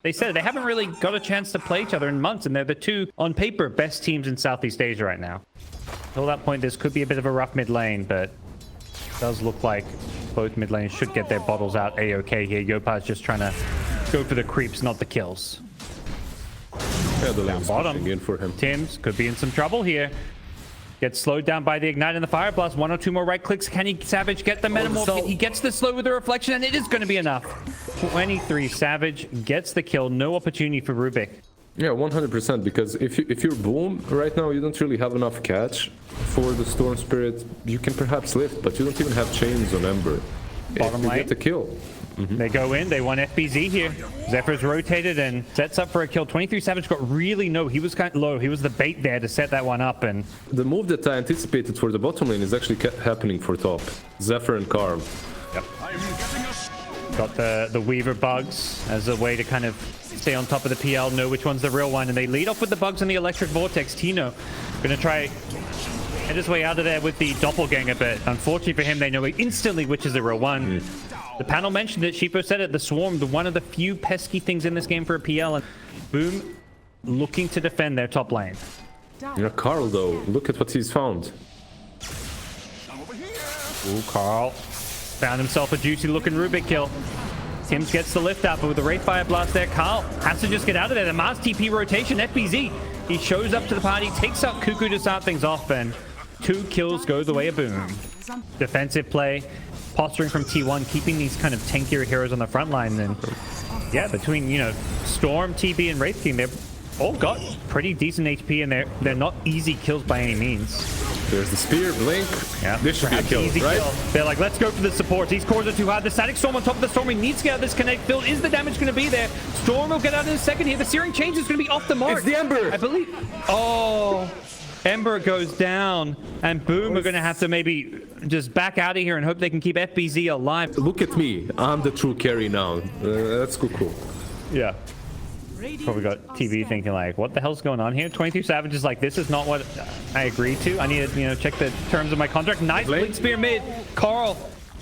They said they haven't really got a chance to play each other in months, and they're the two, on paper, best teams in Southeast Asia right now. Till that point, this could be a bit of a rough mid lane, but it does look like both mid lanes should get their bottles out A-OK here. Yopaj's just trying to go for the creeps, not the kills. Yeah, the Down bottom, in for him. Tims could be in some trouble here. Gets slowed down by the Ignite and the Fire Blast. 1 or 2 more right clicks. Can he, Savage, get the Metamorph? He gets the slow with the Reflection, and it is going to be enough. 23, Savage gets the kill. No opportunity for Rubik. Yeah, 100%, because if you're Boom right now, you don't really have enough catch for the Storm Spirit. You can perhaps lift, but you don't even have chains on Ember. Bottom lane. Get the kill. They go in. They want FBZ here. Zephyr's rotated and sets up for a kill. 23 Savage got really low. He was kind of low. He was the bait there to set that one up. And the move that I anticipated for the bottom lane is actually happening for top. Zephyr and Karl. Yep. Got the Weaver bugs as a way to kind of stay on top of the PL, know which one's the real one. And they lead off with the bugs and the Electric Vortex. Tino going to try get his way out of there with the Doppelganger, but unfortunately for him, they know instantly which is the real one. The panel mentioned it, Sheepo said it, the Swarm, one of the few pesky things in this game for a PL, and Boom looking to defend their top lane. Yeah, Karl though, look at what he's found. Ooh, Karl found himself a juicy looking Rubik kill. Tims gets the lift out, but with the Wraith Fire Blast there, Karl has to just get out of there. The Mars TP rotation, FBZ, he shows up to the party, takes out Cuckoo to start things off, and 2 kills go the way of Boom. Defensive play. Posturing from T1, keeping these kind of tankier heroes on the front line. And yeah, between, you know, Storm, TB, and Wraith King, they've all got pretty decent HP, and they're not easy kills by any means. There's the spear, blink. Yeah, this should be a kill, easy right? Kill. They're like, let's go for the supports. These cores are too hard. The Static Storm on top of the Storm. He needs to get out of this connect build. Is the damage going to be there? Storm will get out in a second here. The Searing Change is going to be off the mark. It's the Ember. I believe. Oh. Ember goes down, and Boom are going to have to maybe just back out of here and hope they can keep FBZ alive. Look at me. I'm the true carry now. That's cool. Yeah. Probably got TV thinking like, what the hell's going on here? 23 Savage is like, this is not what I agreed to. I need to, you know, check the terms of my contract. Nice Blink Spear mid. Karl,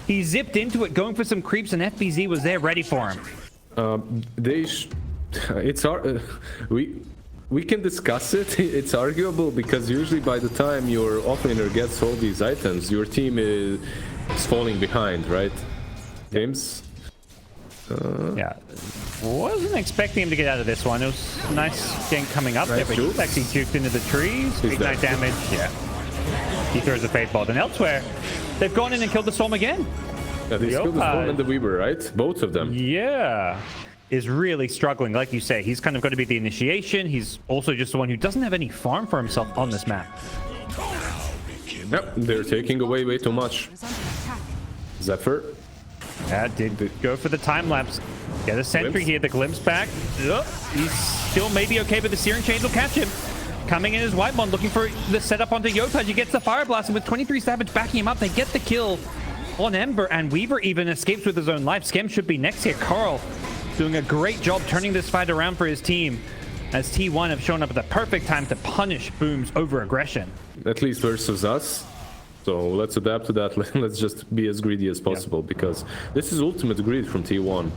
he zipped into it, going for some creeps, and FBZ was there ready for him. We can discuss it. It's arguable because usually by the time your offlaner gets all these items, your team is falling behind, right? James? Yeah. Wasn't expecting him to get out of this one. It was a nice gank coming up there, but he's actually juked into the trees. Ignite damage. Yeah. He throws a Fate Bolt. And elsewhere, they've gone in and killed the Storm again. Yeah, they killed the Storm and the Weaver, right? Both of them. Yeah. Is really struggling. Like you say, he's kind of going to be the initiation. He's also just the one who doesn't have any farm for himself on this map. Yep, they're taking away way too much. Zephyr. Yeah, did go for the time lapse. Get a sentry here, the glimpse back. He's still maybe okay, but the Searing Chains will catch him. Coming in as Whitemon, looking for the setup onto Yopaj. He gets the Fire Blast, and with 23 Savage backing him up, they get the kill on Ember, and Weaver even escapes with his own life. Skem should be next here. Karl doing a great job turning this fight around for his team, as T1 have shown up at the perfect time to punish Boom's over-aggression. At least versus us. So let's adapt to that. Let's just be as greedy as possible, because this is ultimate greed from T1.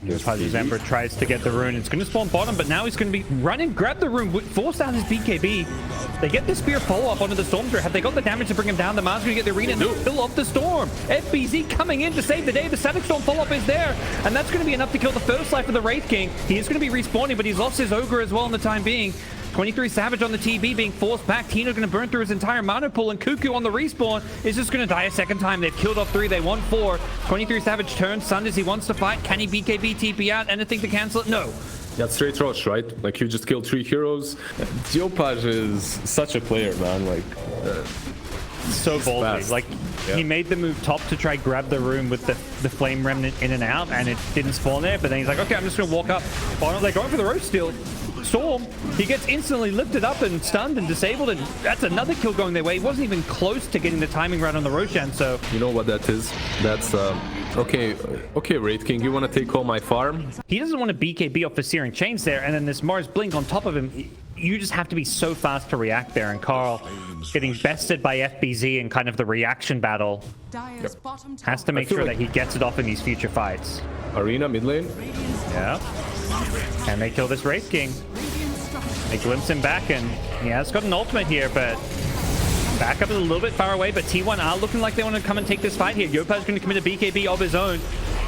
Yopaj's Ember tries to get the rune. It's going to spawn bottom, but now he's going to be running, grab the rune, force out his BKB. They get the spear follow-up onto the Stormtrooper. Have they got the damage to bring him down? The Mars going to get the arena and fill off the Storm. FBZ coming in to save the day. The Static Storm follow-up is there, and that's going to be enough to kill the first life of the Wraith King. He is going to be respawning, but he's lost his Ogre as well in the time being. 23 Savage on the TB being forced back. Tino's going to burn through his entire mana pool, and Cuckoo on the respawn is just going to die a second time. They've killed off 3. They won 4. 23 Savage turns. Sunders, he wants to fight. Can he BKB TP out? Anything to cancel it? No. That's straight rush, right? Like, you just killed 3 heroes. Yopaj is such a player, man. Like, so ballsy. Like, he made the move top to try grab the room with the Flame Remnant in and out, and it didn't spawn there. But then he's like, okay, I'm just going to walk up. They're going for the roast steal. Storm, he gets instantly lifted up and stunned and disabled, and that's another kill going their way. He wasn't even close to getting the timing right on the Roshan, so... You know what that is? That's, okay, Wraith King, you want to take all my farm? He doesn't want to BKB off the Searing Chains there, and then this Mars Blink on top of him. you just have to be so fast to react there. And Carl getting bested by FBZ in kind of the reaction battle has to make sure that he gets it off in these future fights. Arena mid lane. Yeah. Can they kill this Wraith King? They glimpse him back, and he has got an ultimate here, but backup is a little bit far away. But T1 are looking like they want to come and take this fight here. Yopaj going to commit a BKB of his own.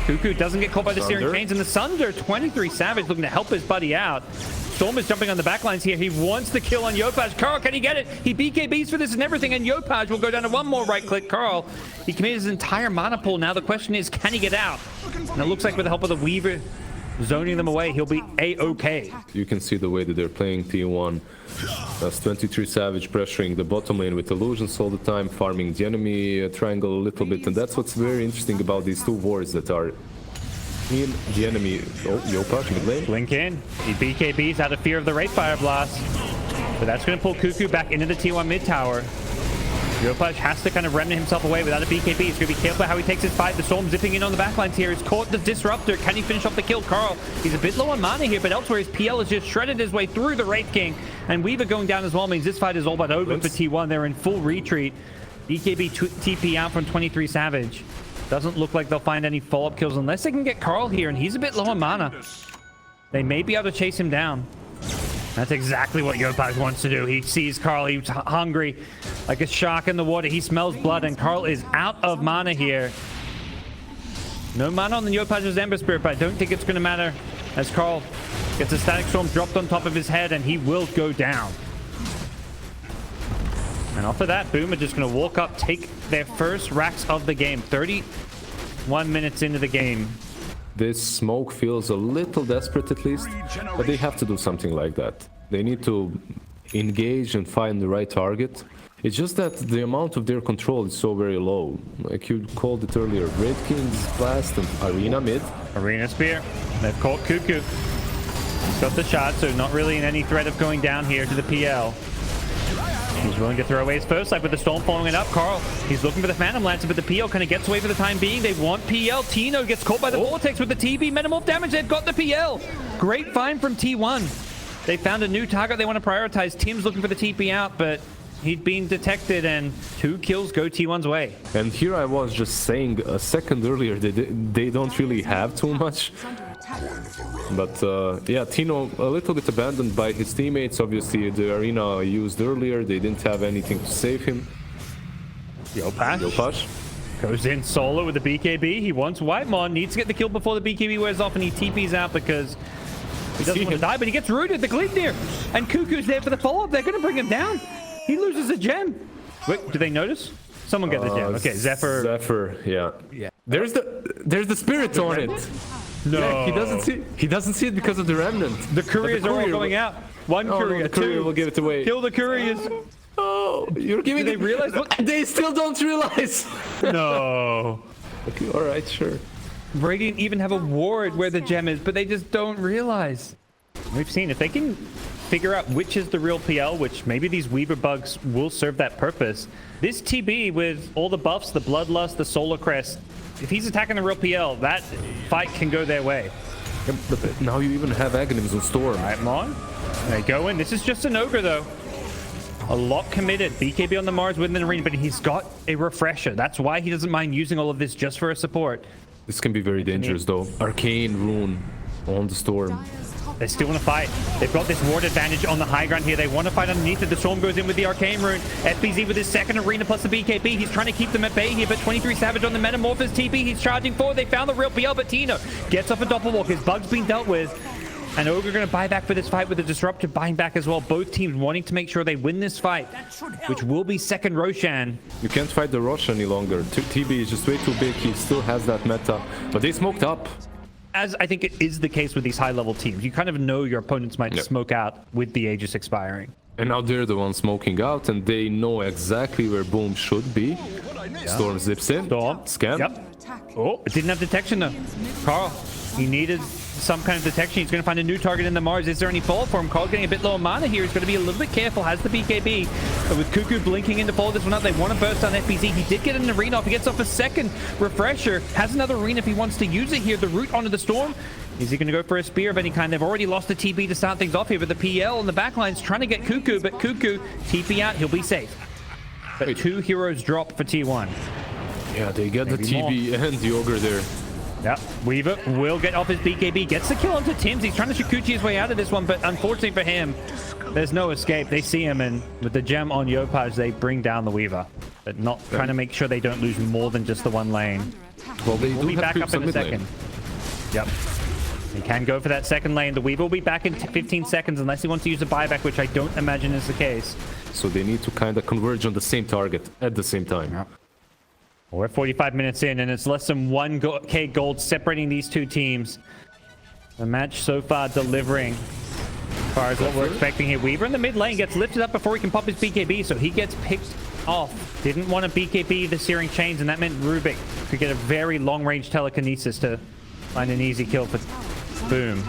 Cuckoo doesn't get caught by the Searing Chains, and the Sunder, 23 Savage, looking to help his buddy out. Storm is jumping on the backlines here. He wants the kill on Yopaj. Carl, can he get it? He BKBs for this and everything, and Yopaj will go down to one more right click. Carl, he committed his entire mana pool. Now the question is, can he get out? And it looks like with the help of the Weaver zoning them away, he'll be A-okay. You can see the way that they're playing T1. That's 23 Savage pressuring the bottom lane with illusions all the time, farming the enemy triangle a little bit, and that's what's very interesting about these two wards that are in the enemy. Oh, Yopaj mid lane. Blink in. He BKBs out of fear of the Wraith Fire Blast. But that's going to pull Cuckoo back into the T1 mid tower. Yopaj has to kind of remnant himself away without a BKB. He's going to be careful how he takes his fight. The Storm zipping in on the backlines here. He's caught the Disruptor. Can he finish off the kill? Carl, he's a bit low on mana here, but elsewhere his PL has just shredded his way through the Wraith King. And Weaver going down as well means this fight is all but over for T1. They're in full retreat. BKB TP out from 23 Savage. Doesn't look like they'll find any follow-up kills unless they can get Carl here, and he's a bit low on mana. They may be able to chase him down. That's exactly what Yopaj wants to do. He sees Carl. He's hungry like a shark in the water. He smells blood, and Carl is out of mana here. No mana on the Yopaj's Ember Spirit, but I don't think it's going to matter as Carl gets a Static Storm dropped on top of his head, and he will go down. And off of that, Boom are just going to walk up, take their first racks of the game. 31 minutes into the game. This smoke feels a little desperate at least, but they have to do something like that. They need to engage and find the right target. It's just that the amount of their control is so very low. Like you called it earlier, Wraith King's Blast and Arena mid. Arena Spear. They've caught Cuckoo. He's got the shot, so not really in any threat of going down here to the PL. He's willing to throw away his first life with the Storm following it up. Carl, he's looking for the Phantom Lancer, but the PL kind of gets away for the time being. They want PL. Tino gets caught by the Vortex with the TB. Metamorph damage. They've got the PL. Great find from T1. They found a new target they want to prioritize. Tim's looking for the TP out, but he'd been detected, and 2 kills go T1's way. And here I was just saying a second earlier that they don't really have too much. But yeah, Tino a little bit abandoned by his teammates. Obviously, the arena used earlier, they didn't have anything to save him. Yopaj goes in solo with the BKB. He wants Whitemon, needs to get the kill before the BKB wears off, and he TP's out because he doesn't want to die, but he gets rooted. The Gleipnir and Cuckoo's there for the follow-up. They're going to bring him down. He loses a gem. Wait, do they notice? Someone get the gem. Okay, Zephyr, yeah. There's the spirit on it. No, yeah, he doesn't see it because of the remnant. The couriers are all going out. One courier, the courier will give it away. Kill the couriers. Oh, you're giving Do they realize what? They still don't realize. No. Okay, all right, sure. Radiant even have a ward where the gem is, but they just don't realize. We've seen if they can figure out which is the real PL, which maybe these Weaver bugs will serve that purpose. This TB with all the buffs, the Bloodlust, the Solar Crest, if he's attacking the real PL, that fight can go their way. But now you even have Aghanims and Storm. Right, Mon. They go in. This is just an Ogre, though. A lot committed. BKB on the Mars within the arena, but he's got a refresher. That's why he doesn't mind using all of this just for a support. This can be very dangerous, though. Arcane Rune on the Storm. They still want to fight. They've got this ward advantage on the high ground here. They want to fight underneath it. The Storm goes in with the Arcane Rune. FBZ with his second arena plus the BKB. He's trying to keep them at bay here, but 23 Savage on the Metamorphosis TP. He's charging forward. They found the real PL, but Tino gets off a Doppelwalk. His bug's been dealt with. And Ogre going to buy back for this fight with the Disruptor buying back as well. Both teams wanting to make sure they win this fight, which will be second Roshan. You can't fight the Rosh any longer. TB is just way too big. He still has that meta, but they smoked up. As I think it is the case with these high-level teams, you kind of know your opponents might smoke out with the Aegis expiring. And now they're the ones smoking out, and they know exactly where Boom should be. Yeah. Storm zips in. Storm. Scan. Yep. Oh, it didn't have detection though. Carl, he needed some kind of detection. He's going to find a new target in the Mars. Is there any fall for him? Carl getting a bit low on mana here. He's going to be a little bit careful. Has the BKB. But with Cuckoo blinking in to follow this one up, they want to burst on FBZ. He did get an arena off. He gets off a second refresher. Has another arena if he wants to use it here. The route onto the Storm. Is he going to go for a spear of any kind? They've already lost the TP to start things off here, but the PL on the backline's trying to get Cuckoo, but Cuckoo TP out. He'll be safe. But 2 heroes drop for T1. Yeah, they get maybe the TB and the Ogre there. Yep, Weaver will get off his BKB, gets the kill onto Tims. He's trying to Shikuchi his way out of this one, but unfortunately for him, there's no escape. They see him, and with the gem on Yopaj, they bring down the Weaver, but not trying to make sure they don't lose more than just the one lane. Well, they will be back up in a second. Yep. He can go for that second lane. The Weaver will be back in 15 seconds unless he wants to use a buyback, which I don't imagine is the case. So they need to kind of converge on the same target at the same time. Yep. We're 45 minutes in, and it's less than 1K gold separating these two teams. The match so far delivering as far as what we're expecting here. Weaver in the mid lane gets lifted up before he can pop his BKB, so he gets picked off. Didn't want to BKB the Searing Chains, and that meant Rubik could get a very long-range telekinesis to find an easy kill for Boom.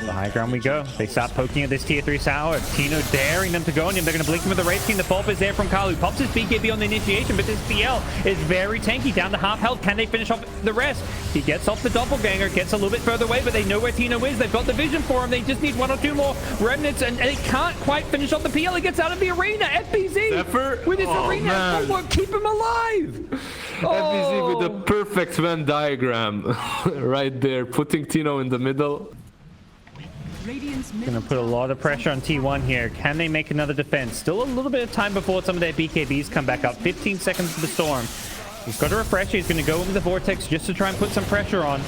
The high ground we go. They start poking at this tier 3 Sour. Tino daring them to go on him. They're going to blink him with the Wraith King. The pulp is there from Karl, who pops his BKB on the initiation, but this PL is very tanky, down to half health. Can they finish off the rest? He gets off the doppelganger, gets a little bit further away, but they know where Tino is. They've got the vision for him. They just need 1 or 2 more remnants, and they can't quite finish off the PL. He gets out of the arena. FBZ with his arena forward. Keep him alive. FBZ with a perfect Venn diagram right there, putting Tino in the middle. Gonna put a lot of pressure on T1 here. Can they make another defense? Still a little bit of time before some of their BKBs come back up. 15 seconds to the Storm. He's got a refresher. He's gonna go over the Vortex just to try and put some pressure on.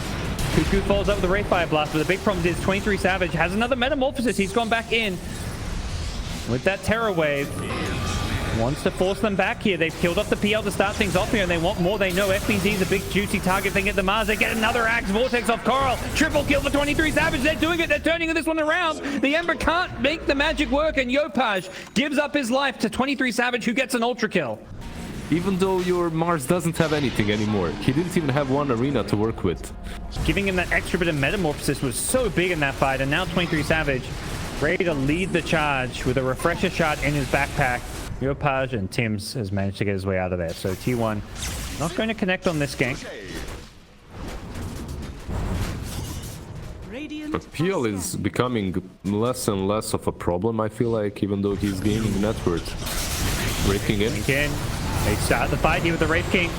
Cuckoo falls up with the Wraithfire Blast, but the big problem is 23 Savage has another Metamorphosis. He's gone back in with that Terror Wave. Wants to force them back here. They've killed off the PL to start things off here, and they want more. They know FBZ is a big juicy target. They get the Mars. They get another Axe Vortex off Coral. Triple kill for 23 Savage. They're doing it. They're turning this one around. The Ember can't make the magic work, and Yopaj gives up his life to 23 Savage, who gets an ultra kill. Even though your Mars doesn't have anything anymore. He didn't even have one arena to work with. Giving him that extra bit of Metamorphosis was so big in that fight, and now 23 Savage ready to lead the charge with a refresher shot in his backpack. Yopaj and Tims has managed to get his way out of there. So T1 not going to connect on this gank. But PL is becoming less and less of a problem, I feel like, even though he's gaining net worth. Breaking in. Again, they start the fight here with the Wraith King.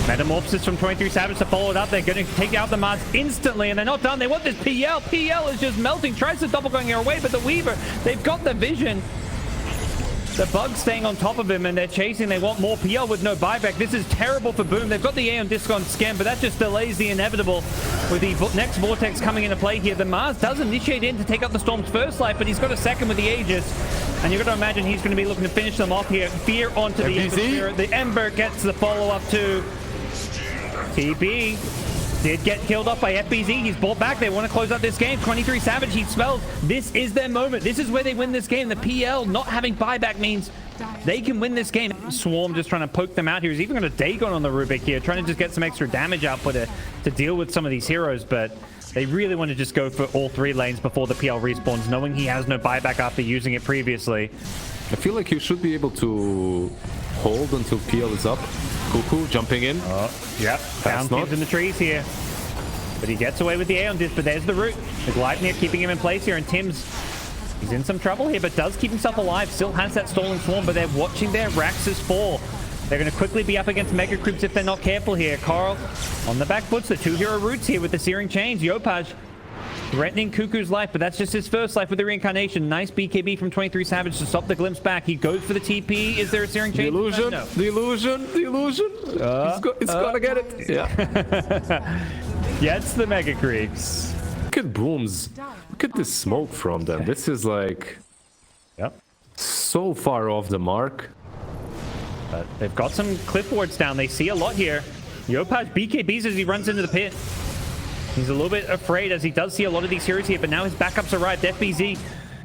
Metamorphosis from 23 Savage to follow it up. They're going to take out the Mars instantly, and they're not done. They want this PL. PL is just melting. Tries to doppelganger away, but the Weaver, they've got the vision. The Bug's staying on top of him, and they're chasing. They want more PL with no buyback. This is terrible for Boom. They've got the Aeon Disc on Scam, but that just delays the inevitable with the next Vortex coming into play here. The Mars does initiate in to take out the Storm's first life, but he's got a second with the Aegis. And you've got to imagine he's going to be looking to finish them off here. Fear onto the Ember. The Ember gets the follow-up to TB. Did get killed off by FBZ. He's brought back. They want to close out this game. 23 Savage, he smells. This is their moment. This is where they win this game. The PL not having buyback means they can win this game. Swarm just trying to poke them out here. He's even got a Dagon on the Rubik here, trying to just get some extra damage output to deal with some of these heroes, but they really want to just go for all 3 lanes before the PL respawns, knowing he has no buyback after using it previously. I feel like you should be able to hold until PL is up. Cuckoo jumping in. Oh, yep. Down Tims in the trees here. But he gets away with the Aeon Disc, but there's the root. The Gleipnir keeping him in place here, and Tims, he's in some trouble here, but does keep himself alive. Still has that Stolen Swarm, but they're watching their Raxus fall. They're going to quickly be up against Mega Creeps if they're not careful here. Carl on the back foot. The 2 hero roots here with the Searing Chains. Yopaj threatening Cuckoo's life, but that's just his first life with the Reincarnation. Nice BKB from 23 Savage to stop the glimpse back. He goes for the TP. Is there a Searing Chain? The illusion. No. The illusion. The illusion. It's gonna get it. Yeah. Gets the Mega Creeps. Look at Booms. Look at this smoke from them. This is like so far off the mark. But they've got some clipboards down. They see a lot here. Yopaj BKBs as he runs into the pit. He's a little bit afraid as he does see a lot of these heroes here, but now his backups arrived. FBZ,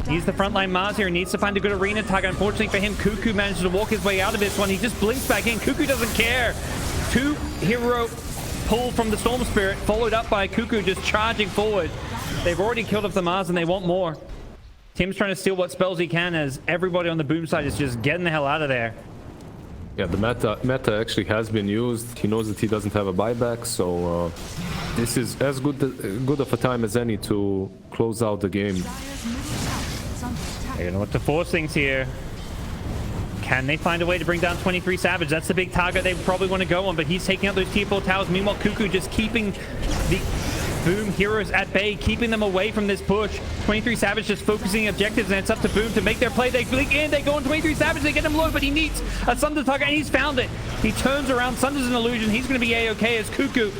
he's the frontline Mars here. He needs to find a good arena target. Unfortunately for him, Cuckoo manages to walk his way out of this one. He just blinks back in. Cuckoo doesn't care. 2 hero pull from the Storm Spirit, followed up by Cuckoo just charging forward. They've already killed off the Mars and they want more. Tim's trying to steal what spells he can as everybody on the Boom side is just getting the hell out of there. Yeah, the meta actually has been used. He knows that he doesn't have a buyback, so this is as good of a time as any to close out the game. They don't know what to force things here. Can they find a way to bring down 23 Savage? That's the big target they probably want to go on, but he's taking out those tier 4 towers. Meanwhile, Cuckoo just keeping the Boom heroes at bay, keeping them away from this push. 23 Savage just focusing objectives, and it's up to Boom to make their play. They blink in, they go on 23 Savage, they get him low, but he needs a Sunder target, and he's found it. He turns around, Sunder's an illusion. He's going to be A-okay as Cuckoo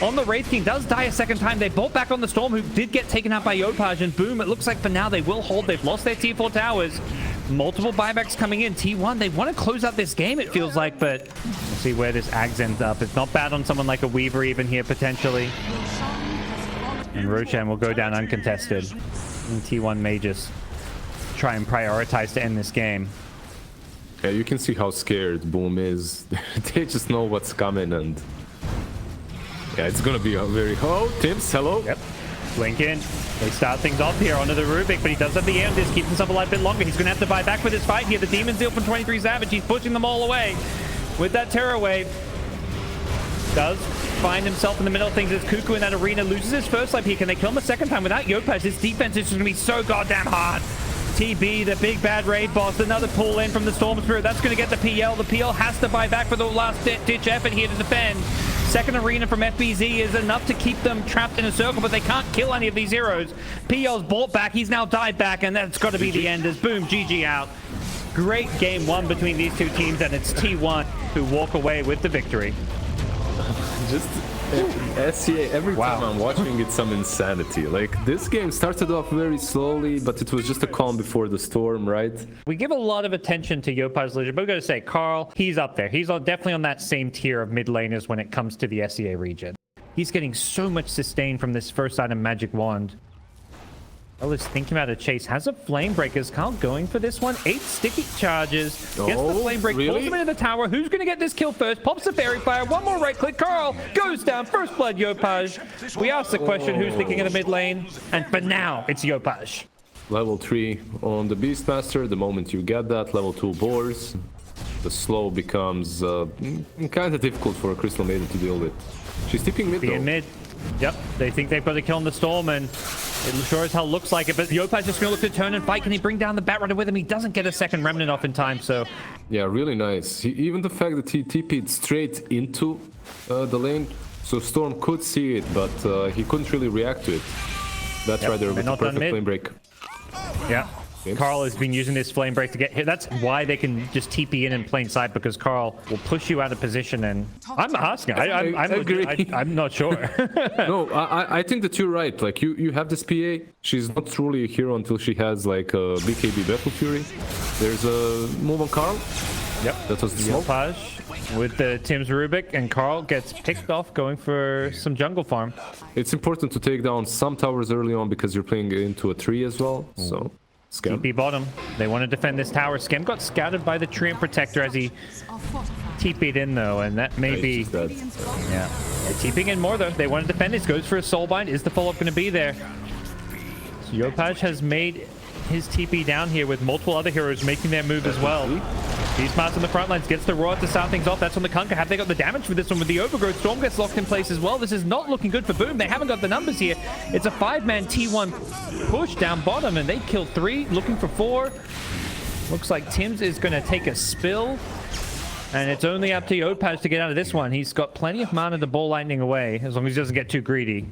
on the Wraith King does die a second time. They bolt back on the Storm, who did get taken out by Yopaj, and Boom, it looks like for now they will hold. They've lost their tier 4 towers. Multiple buybacks coming in. T1, they want to close out this game, it feels like, but we'll see where this Ags ends up. It's not bad on someone like a Weaver even here, potentially. And Roshan will go down uncontested. And T1 may just try and prioritize to end this game. Yeah, you can see how scared Boom is. They just know what's coming, and yeah, it's gonna be a very... Oh, Tims, hello. Yep. Blink in. They start things off here onto the Rubik, but he does have the air. This keeps himself alive a bit longer. He's gonna have to buy back for this fight here. The Demon Zeal from 23 Savage. He's pushing them all away with that Terror Wave. Does find himself in the middle of things as Cuckoo in that arena loses his first life here. Can they kill him a second time without Yopaj? This defense is going to be so goddamn hard. TB, the big bad raid boss, another pull in from the Storm Spirit. That's going to get the PL. The PL has to buy back for the last ditch effort here to defend. Second arena from FBZ is enough to keep them trapped in a circle, but they can't kill any of these heroes. PL's bought back. He's now died back, and that's got to be the end as Boom, GG out. Great game one between these two teams, and it's T1 who walk away with the victory. Just SCA, every time I'm watching it's some insanity. Like, this game started off very slowly, but it was just a calm before the storm, right? We give a lot of attention to Yopaj's LizZard, but we gotta say, Carl, he's up there. He's definitely on that same tier of mid laners when it comes to the SCA region. He's getting so much sustain from this first item Magic Wand. Carl is thinking about a chase. Has a Flame Break. Is Carl going for this one? 8 sticky charges. Gets the Flame Break. Really? Pulls him into the tower. Who's going to get this kill first? Pops the Fairy Fire. One more right click. Carl goes down. First blood, Yopaj. We asked the question, who's thinking of the mid lane? And for now, it's Yopaj. Level 3 on the Beastmaster. The moment you get that, level 2 boars. The slow becomes kind of difficult for a Crystal Maiden to deal with. She's tipping mid though. Mid. Yep, they think they've got a kill on the Storm, and it sure as hell looks like it, but Yopaj's just going to look to turn and fight. Can he bring down the Batrider with him? He doesn't get a second Remnant off in time, so... Yeah, really nice. Even the fact that he TP'd straight into the lane, so Storm could see it, but he couldn't really react to it. That's right there with the perfect Flame Break. Yeah. Carl has been using this Flame Break to get hit. That's why they can just TP in plain sight, because Carl will push you out of position. And I'm asking. I agree. I'm not sure. No, I think that you're right. Like, you have this PA. She's not truly a hero until she has like a BKB Battle Fury. There's a move on Carl. Yep. That was the smoke. With the Tim's Rubik, and Carl gets picked off going for some jungle farm. It's important to take down some towers early on because you're playing into a tree as well. So. Scam. TP bottom. They want to defend this tower. Scam got scouted by the Treant Protector as he TP'd in, though, and that may be... Yeah. They're TPing in more, though. They want to defend this. Goes for a Soulbind. Is the follow-up going to be there? So Yopaj has made his TP down here with multiple other heroes making their move as well. Beastmaster on the front lines gets the Roar to start things off. That's on the Kunkka. Have they got the damage for this one with the Overgrowth? Storm gets locked in place as well. This is not looking good for Boom. They haven't got the numbers here. It's a 5-man T1 push down bottom, and they kill 3, looking for 4. Looks like Tims is going to take a spill, and it's only up to Yopaj to get out of this one. He's got plenty of mana to Ball Lightning away, as long as he doesn't get too greedy.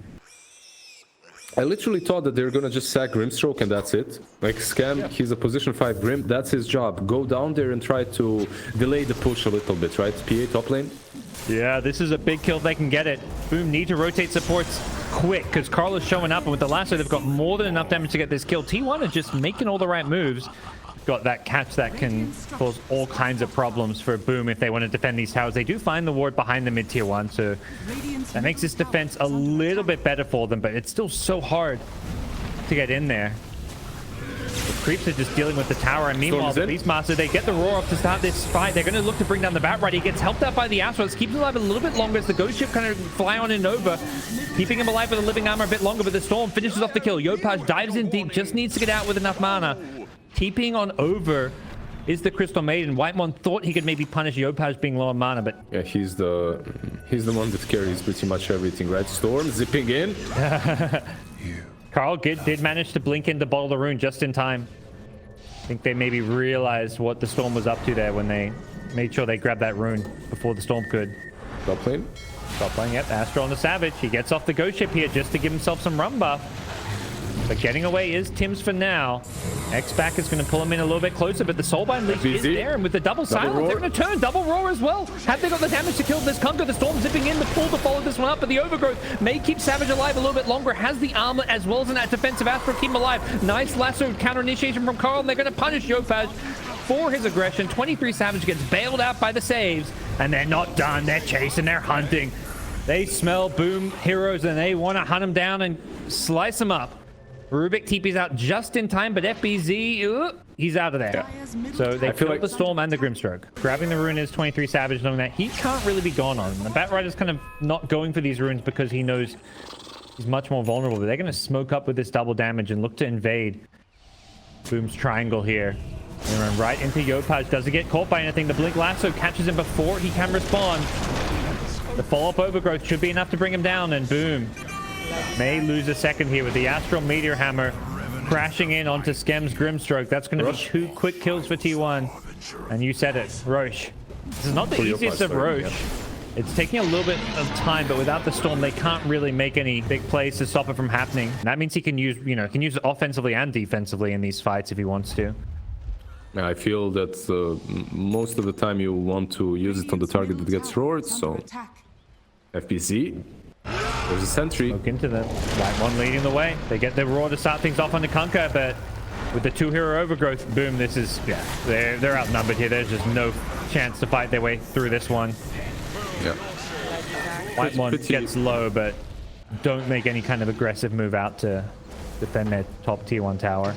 I literally thought that they're gonna just sack Grimstroke and that's it. Like, Scam, he's a position 5 Grim, that's his job. Go down there and try to delay the push a little bit, right? PA top lane. Yeah, this is a big kill if they can get it. Boom need to rotate supports quick, because Carl is showing up, and with the lasso, they've got more than enough damage to get this kill. T1 is just making all the right moves. Got that catch that can cause all kinds of problems for Boom if they want to defend these towers. They do find the ward behind the mid-tier 1, so that makes this defense a little bit better for them, but it's still so hard to get in there. creeps are just dealing with the tower, and meanwhile, the Storm's in. Beastmaster, they get the roar up to start this fight. They're going to look to bring down the Batright. He gets helped out by the Astral. It's keeping him alive a little bit longer as the Ghost Ship kind of fly on in over, keeping him alive with the living armor a bit longer, but the Storm finishes off the kill. Yopaj dives in deep, just needs to get out with enough mana. TPing on over is the Crystal Maiden. Whitemon thought he could maybe punish Yopaj being low on mana, but Yeah, he's the one that carries pretty much everything, right? Storm zipping in. Carl did manage to blink in to bottle the rune just in time. I think they maybe realized what the Storm was up to there when they made sure they grabbed that rune before the Storm could. Top lane. Stop playing. Yep, Astro on the Savage. He gets off the Ghost Ship here just to give himself some run buff. But getting away is Tim's for now. X-Back is going to pull him in a little bit closer, but the Soulbind Leech is there, and with the double silence, roar. they're going to turn double roar as well. Have they got the damage to kill this Conquer? The Storm zipping in, the pull to follow this one up, but the Overgrowth may keep Savage alive a little bit longer, has the armor as well as in that defensive Astro, keep him alive. Nice lasso counter initiation from Carl, and they're going to punish Yopaj for his aggression. 23 Savage gets bailed out by the saves, and they're not done. They're chasing, they're hunting. They smell Boom heroes, and they want to hunt them down and slice them up. Rubik TP's out just in time, but FBZ, he's out of there. Yeah. So they feel killed the Storm and the Grimstroke. Grabbing the rune is 23 Savage, knowing that he can't really be gone on. The Batrider's kind of not going for these runes because he knows he's much more vulnerable. But they're going to smoke up with this double damage and look to invade Boom's triangle here. They run right into Yopaj. Doesn't get caught by anything. The Blink Lasso catches him before he can respond. The follow-up Overgrowth should be enough to bring him down, and Boom may lose a second here with the Astral Meteor Hammer crashing in onto Skem's Grimstroke. That's going to be 2 quick kills for T1. And you said it, Roche. This is not the easiest of Roche. It's taking a little bit of time, but without the Storm, they can't really make any big plays to stop it from happening. And that means he can use, can use it offensively and defensively in these fights if he wants to. I feel that most of the time you want to use it on the target that gets roared, so FPC. There's a sentry. Look into them. Whitemon leading the way. They get the roar to start things off on the Conquer, but with the 2-hero Overgrowth, Boom, this is, they're outnumbered here. There's just no chance to fight their way through this one. Yeah. Whitemon gets low, but don't make any kind of aggressive move out to defend their top tier 1 tower.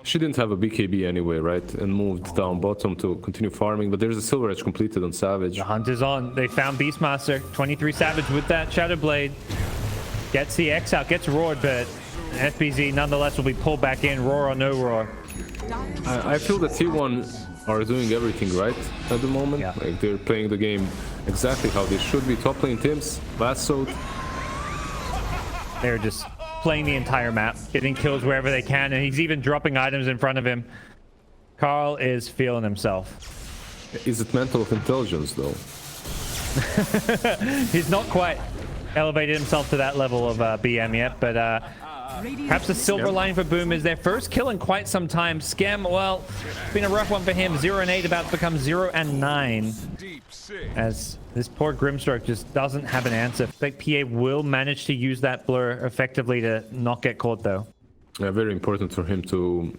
She didn't have a BKB anyway, right? And moved down bottom to continue farming, but there's a Silver Edge completed on Savage. The hunt is on. They found Beastmaster. 23 Savage with that Shadow Blade. Gets the X out, gets roared, but FBZ nonetheless will be pulled back in, roar or no roar. I feel that T1 are doing everything right at the moment. Yeah. Like they're playing the game exactly how they should be. Top lane Tims, lassoed. They're just playing the entire map, getting kills wherever they can, and he's even dropping items in front of him. Carl is feeling himself. Is it mental intelligence though? He's not quite elevated himself to that level of BM yet, but perhaps a silver line for Boom is their first kill in quite some time. Skem, well, it's been a rough one for him. 0 and 8, about to become 0 and 9. As this poor Grimstroke just doesn't have an answer. I think PA will manage to use that blur effectively to not get caught, though. Yeah, very important for him to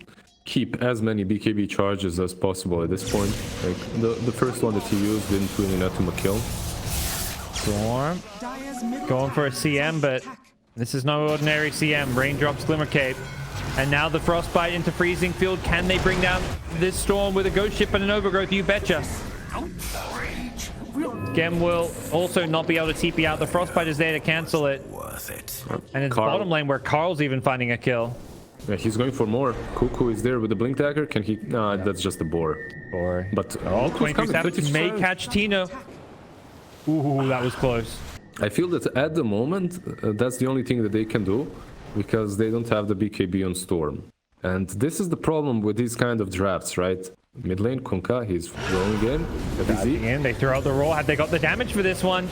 keep as many BKB charges as possible at this point. Like the first one that he used didn't really net him a kill. Storm going for a CM, but this is no ordinary CM. Raindrops, Glimmer Cape, and now the Frostbite into Freezing Field. Can they bring down this Storm with a Ghost Ship and an Overgrowth? You betcha. Gem will also not be able to TP out. The Frostbite is there to cancel it. And it's bottom lane where Carl's even finding a kill. Yeah, he's going for more. Cuckoo is there with the Blink Dagger. Can he? Nah, that's just a boar. But 23 Savage may catch Tino. Ooh, that was close. I feel that at the moment, that's the only thing that they can do, because they don't have the BKB on Storm. And this is the problem with these kind of drafts, right? Mid lane, Konka, he's rolling in. They throw out the roll. Have they got the damage for this one?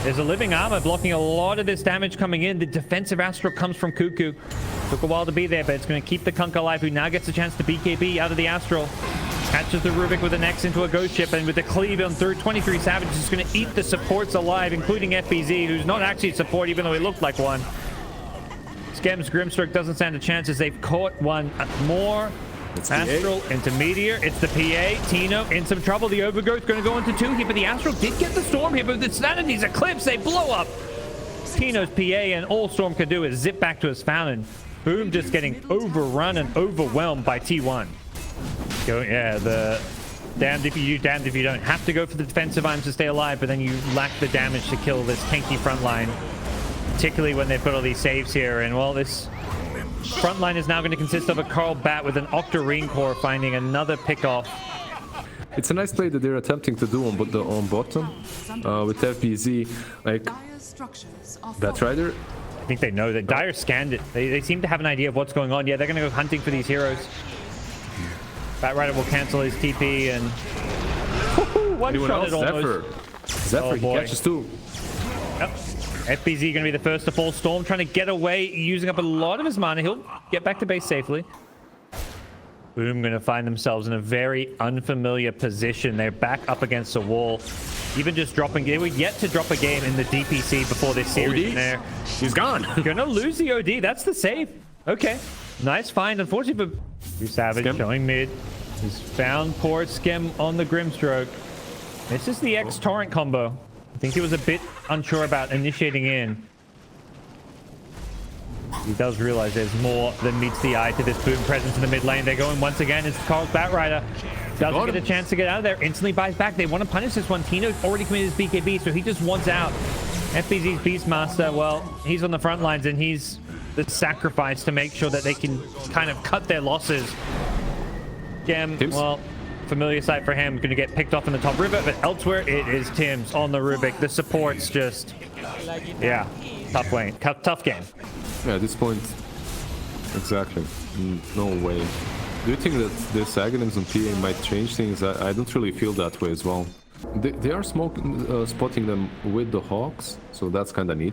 There's a living armor blocking a lot of this damage coming in. The defensive Astral comes from Cuckoo. Took a while to be there, but it's going to keep the Konka alive, who now gets a chance to BKB out of the Astral. Catches the Rubik with an X into a Ghost Ship, and with the cleave on third, 23 Savage is going to eat the supports alive, including FBZ, who's not actually a support, even though he looked like one. Skem's Grimstroke doesn't stand a chance as they've caught one more. It's Astral into Meteor. It's the PA. Tino in some trouble. The Overgrowth going to go into 2 here, but the Astral did get the Storm here, but the Sanity's Eclipse, they blow up Tino's PA, and all Storm can do is zip back to his fountain. Boom just getting overrun and overwhelmed by T1. Yeah, the damned if you do, damned if you don't. Have to go for the defensive items to stay alive, but then you lack the damage to kill this tanky front line. Particularly when they've got all these saves here. And well, this front line is now going to consist of a Carl Bat with an Octarine core finding another pick-off. It's a nice play that they're attempting to do on bottom with FBZ. Like, Batrider. I think they know that. Dire scanned it. They seem to have an idea of what's going on. Yeah, they're going to go hunting for these heroes. Batrider will cancel his TP and one shot it almost. Zephyr, he catches two. Yep. FBZ going to be the first to fall. Storm trying to get away, using up a lot of his mana. He'll get back to base safely. Boom going to find themselves in a very unfamiliar position. They're back up against the wall. Even just dropping, they were yet to drop a game in the DPC before this series. There, he's gone. Gonna lose the OD. That's the save. Okay, nice find. Unfortunately for Savage, Skim showing mid. He's found poor Skim on the Grimstroke. This is the X Torrent combo. I think he was a bit unsure about initiating in. He does realize there's more than meets the eye to this Boom presence in the mid lane. They're going once again. It's Carl's Batrider. Doesn't get a chance to get out of there. Instantly buys back. They want to punish this one. Tino's already committed his BKB, so he just wants out. FBZ's Beastmaster, well, he's on the front lines, and he's the sacrifice to make sure that they can kind of cut their losses. Gem, well, familiar sight for him. Going to get picked off in the top river, but elsewhere it is Tim's on the Rubik. The support's just, yeah, tough lane, tough game. Yeah, at this point, exactly. No way. Do you think that this Aghanim's on PA might change things? I don't really feel that way as well. They are spotting them with the Hawks, so that's kind of neat.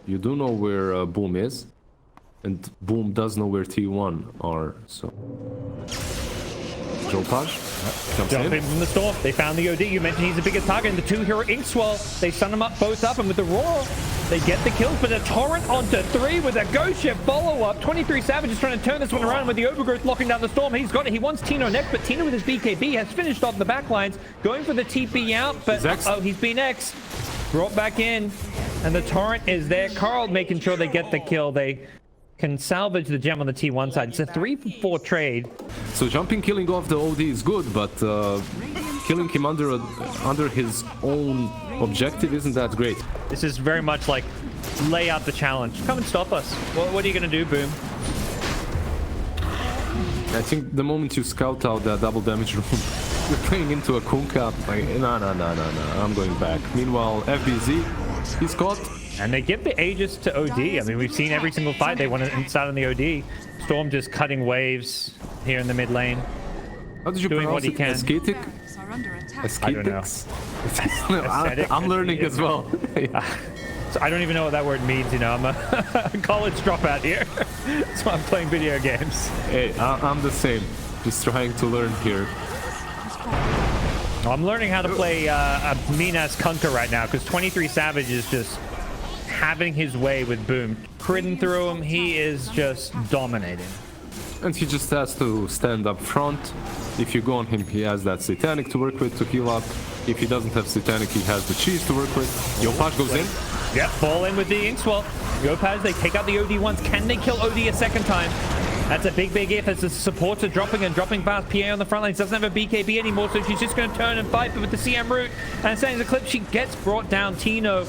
You do know where Boom is, and Boom does know where T1 are, so... GoDz comes Jumping from the storm. They found the OD. You mentioned he's the biggest target. And the two hero Inkswell, they stun them up both up, and with the roar, they get the kills. But a torrent onto 3 with a ghost ship follow-up. 23 Savage is trying to turn this one around with the overgrowth locking down the storm. He's got it. He wants Tino next, but Tino with his BKB has finished off the backlines, going for the TP out. But he's been X brought back in, and the torrent is there. Carl making sure they get the kill. They can salvage the gem on the T1 side. It's a 3-for-4 trade. So killing off the OD is good, but killing him under his own objective isn't that great. This is very much like lay out the challenge. Come and stop us. What are you going to do, Boom? I think the moment you scout out that double damage room, you're playing into a Kunkka. Like, no, I'm going back. Meanwhile, FBZ, he's caught. And they give the Aegis to OD. I mean, we've seen every single fight they want to start on the OD. Storm just cutting waves here in the mid lane. How did you pronounce it? Ascetic? I don't know. I'm learning as well. So I don't even know what that word means, you know. I'm a college dropout here. So I'm playing video games. Hey, I'm the same. Just trying to learn here. I'm learning how to play a mean-ass Kunkka right now, because 23 Savage is just having his way with Boom. Critting through him, he is just dominating. And he just has to stand up front. If you go on him, he has that Satanic to work with to heal up. If he doesn't have Satanic, he has the cheese to work with. GoDz goes in. Yep, fall in with the Inkswell. GoDz, they take out the OD once. Can they kill OD a second time? That's a big if as the supports are dropping fast. PA on the front lines doesn't have a BKB anymore, so she's just going to turn and fight. But with the CM route and setting the clip, she gets brought down. Tino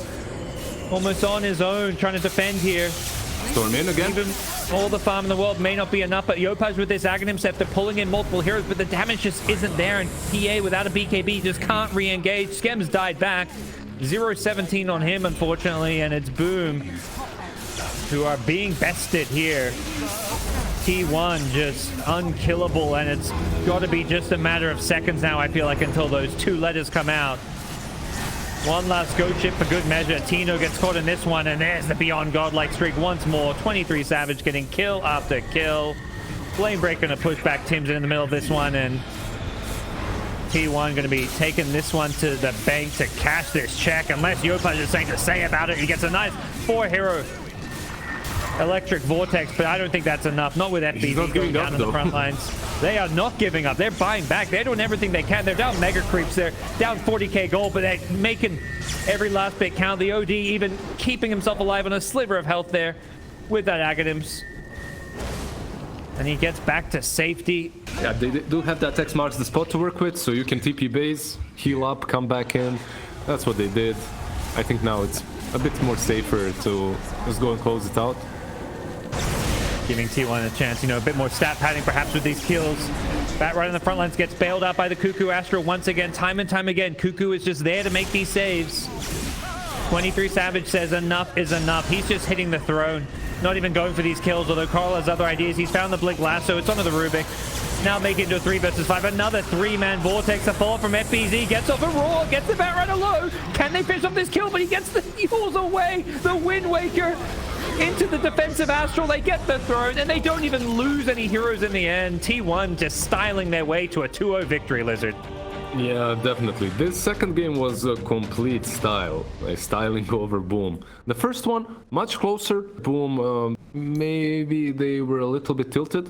almost on his own, trying to defend here. Storm in again. Even all the farm in the world may not be enough, but GoDz with this Aghanim Scepter pulling in multiple heroes, but the damage just isn't there, and PA without a BKB just can't re-engage. Skem's died back. 0-17 on him, unfortunately, and it's Boom who are being bested here. T1 just unkillable, and it's got to be just a matter of seconds now, I feel like, until those 2 letters come out. One last go chip for good measure. Tino gets caught in this one, and there's the Beyond Godlike streak once more. 23 Savage getting kill after kill. Flamebreak gonna push back Tim's in the middle of this one, and T1 gonna be taking this one to the bank to cash this check, unless GoDz is saying to say about it. He gets a nice 4-hero Electric Vortex, but I don't think that's enough. Not with FBZ going down in the front lines. They are not giving up. They're buying back. They're doing everything they can. They're down mega creeps. They're down 40k gold, but they're making every last bit count. The OD even keeping himself alive on a sliver of health there with that Aghanims. And he gets back to safety. Yeah, they do have that X marks the spot to work with, so you can TP base, heal up, come back in. That's what they did. I think now it's a bit more safer to just go and close it out. Giving T1 a chance, you know, a bit more stat padding perhaps with these kills. Bat right on the front lines gets bailed out by the Cuckoo Astro once again, time and time again. Cuckoo is just there to make these saves. 23 Savage says enough is enough. He's just hitting the throne, not even going for these kills, although Carl has other ideas. He's found the Blink Lasso, it's onto the Rubik. Now make it into a 3 versus 5. Another 3-man Vortex, a fall from FBZ, gets off a Roar, gets the Batrider low. Can they finish off this kill? But he gets the Eagles away. The Wind Waker into the defensive Astral. They get the throne, and they don't even lose any heroes in the end. T1 just styling their way to a 2-0 victory, LizZard. Yeah, definitely. This second game was a complete style, like styling over Boom. The first one, much closer. Boom, maybe they were a little bit tilted.